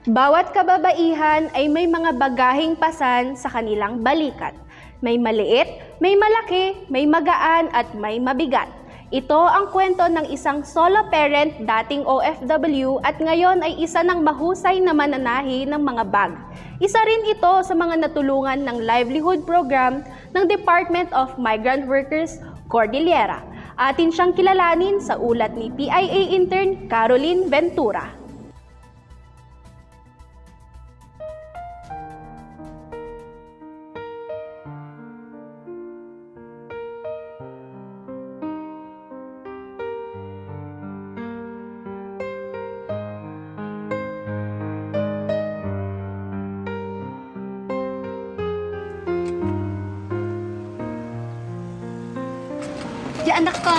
Bawat kababaihan ay may mga bagaheng pasan sa kanilang balikat. May maliit, may malaki, may magaan at may mabigat. Ito ang kwento ng isang solo parent dating OFW at ngayon ay isa ng mahusay na mananahi ng mga bag. Isa rin ito sa mga natulungan ng livelihood program ng Department of Migrant Workers, Cordillera. Atin siyang kilalanin sa ulat ni PIA intern Caroline Ventura. Di anak ko.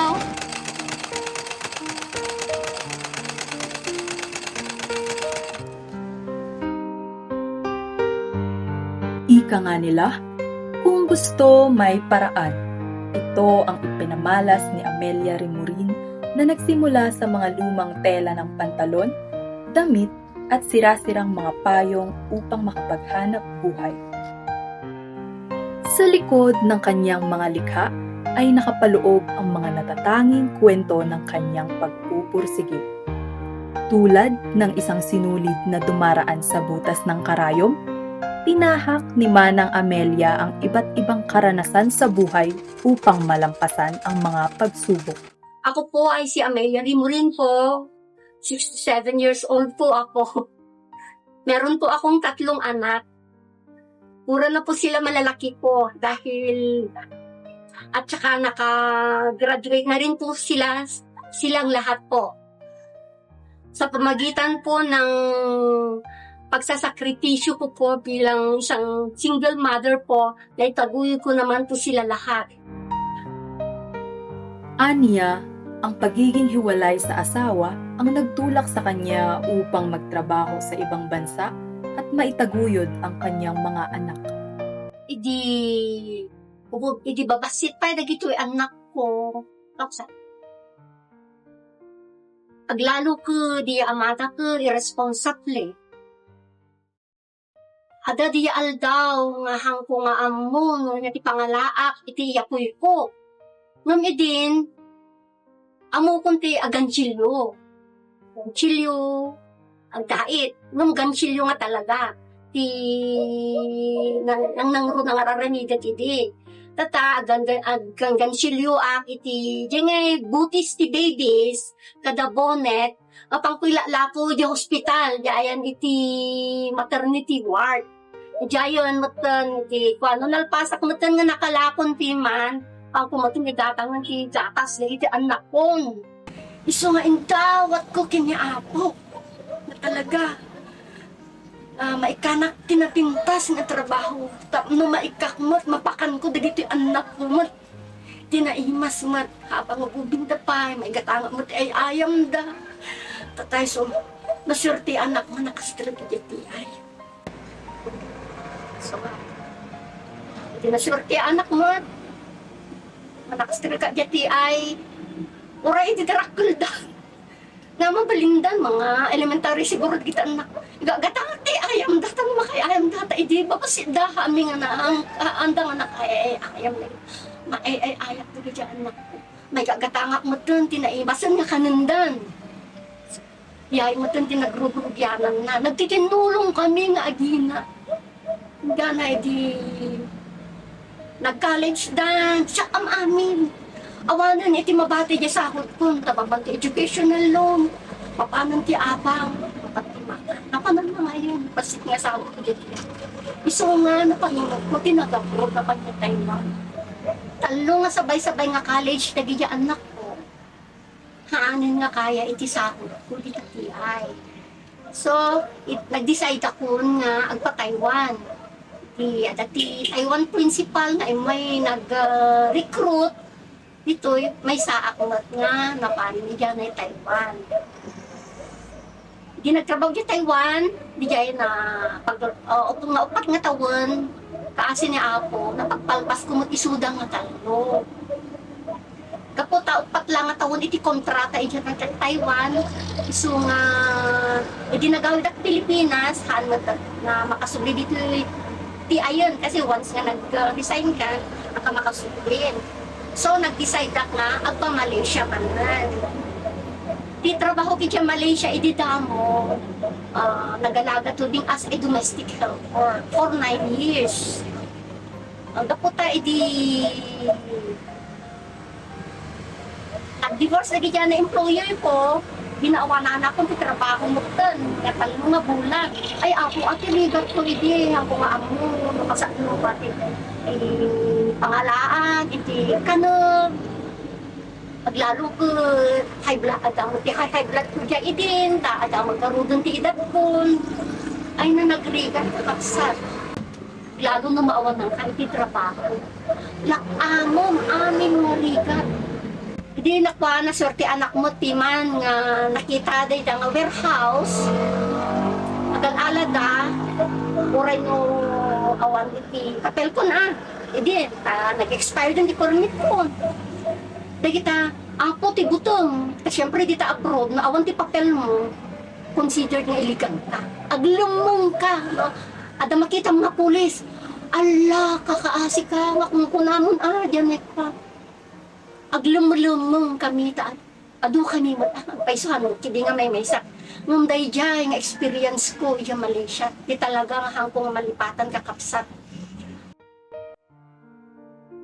Ika nga nila, kung gusto may paraan. Ito ang ipinamalas ni Amelia Rimurin na nagsimula sa mga lumang tela ng pantalon, damit at sirasirang mga payong upang makapaghanap buhay. Sa likod ng kanyang mga likha ay nakapaloob ang mga natatanging kwento ng kanyang pagpupursige. Tulad ng isang sinulid na dumaraan sa butas ng karayom, tinahak ni Manang Amelia ang iba't ibang karanasan sa buhay upang malampasan ang mga pagsubok. Ako po ay si Amelia Rimurin po. 67 years old po ako. Meron po akong 3 anak. Pura na po sila malalaki po dahil at saka naka-graduate na rin po silang lahat po. Sa pamagitan po ng pagsasakripisyo ko po bilang isang single mother po, naitaguyod ko naman po sila lahat. Aniya, ang pagiging hiwalay sa asawa ang nagtulak sa kanya upang magtrabaho sa ibang bansa at maitaguyod ang kanyang mga anak. Idi babasit pa dagito anak ko. Tapos aglalo ko di amata ko irresponsable. Ada di aldaw nga hang ko nga ammo nga ti pangalaak iti yapoy ko. Ngam edin amo kunti aganchilyo. Ganchilyo ang dait. Ngam ganchilyo nga talaga. Ti nang nangararanidat iti. Tata agang ganchilyo ak iti jengay butis ti babies kada bonet apang pilalapo di hospital jayan iti maternity ward. Jayon matan iti kuano nalpasak matan nga nakalakon ti man ang kumating datang ng ti jatas iti anak kon. Iso nga indawat ko kiniapo na talaga maikanak tinapintas nga trabaho. No maikakmat, mapakan ko dagito anak ko mat. Tinaimas mat, habang magubinda pa, maigatanga mat ay ayam da. Tatay so, nasurti anak mo nakastrategy ay. So, nasurti anak mo, nakastrategy ay. Uray itirakul da. Nga mabalindan, mga elementary siguro kita anak. Gatang ti ayam data mo makay ayam data. Idi ba kasi daha aming anak, andang anak ay ayam na. Ay ayat to dyan anak ko. May gagatangak mo dun, tinaibasan nga kanundan. Yay mo dun, tinagrugugyanan na. Nagtitinulong kami nga agina. Gana di nag-college dan, siya am amin. Awanan iti mabati di sahod ko, tababang ti educational loan, papanan ti abang, papatimata. Napanan na ngayon, pasit nga sahod ko dito. Iso nga, napanunod ko, tinagapro na panyatay mo. Talo nga sabay-sabay nga college, nagigya anak ko. Haanin nga kaya iti sahod ko, dito ti ay. So, nag-decide ako nga agpa-Taiwan. Ti Taiwan principal na may nag-recruit. Dito, may saak nga naparin ni dyan ay Taiwan. Di nagtrabaho di Taiwan, di dyan na upang na upat nga taon, kaasi ni Apo, napagpalpas ko isuda nga talo. Kapo upat lang nga tawon iti kontrata iti ng Taiwan. Isu nga iti nagawid at Pilipinas han na makasubli dito ti ayon kasi once nga nag-resign ka, naka makasublin. So nag-decide ka nga agpa Malaysia man nan. Di trabaho kiti Malaysia iti damo. Nagalaga to ding as a domestic helper for 9 years. Ang daputa iti divorce lagi dyan na employer ko, binawa na anak ko, trabaho mo doon, kapal mo nga bulag. Ay, ako, ati, ligat ko, hindi, ako nga amo, nakasano, pati, pangalaan, hindi, kanag, paglalo ko, high blood, high blood ko dyan, idin, ada magkarudon ti edad ko, ay na nagrigat ko kapsat. Lalo na maawan ng kahit trabaho. Lakamom, amin nga rigat. Hindi nakuha na swerte anak mo, timan, nga nakita day nga warehouse. Agal-alada, uray no awan iti papel ko na. Hindi, nag-expire din di permit ko. Dahil kita, ang puti butong. Siyempre, dita abroad, na awan ti papel mo, considered nga illegal ka. Aglumong ka. No? Ada makita mga pulis. Ala, kakaasi ka, nga kung kunamon, dyan ka. Aglumulumong kami ta adu kami mo paisohan kidi nga may sak ngum day jay nga experience ko iya Malaysia di talaga nga hangkong malipatan kakapsat.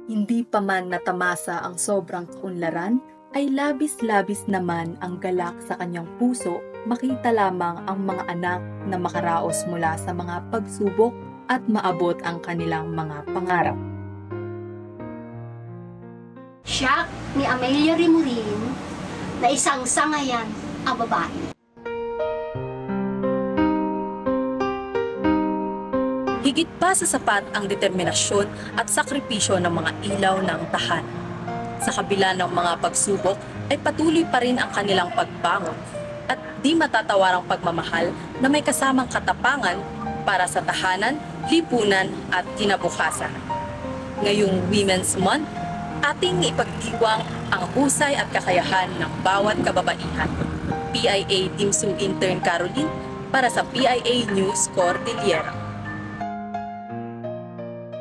Hindi pa man natamasa ang sobrang kaunlaran, ay labis-labis naman ang galak sa kanyang puso makita lamang ang mga anak na makaraos mula sa mga pagsubok at maabot ang kanilang mga pangarap. Siya ni Amelia Rimurin na isang sangayan ang babae. Higit pa sa sapat ang determinasyon at sakripisyo ng mga ilaw ng tahanan. Sa kabila ng mga pagsubok ay patuloy pa rin ang kanilang pagbangon at di matatawarang pagmamahal na may kasamang katapangan para sa tahanan, lipunan at kinabukasan. Ngayong Women's Month, ating ipagdiwang ang husay at kakayahan ng bawat kababaihan. PIA Team Sue Intern Caroline para sa PIA News Cordillera.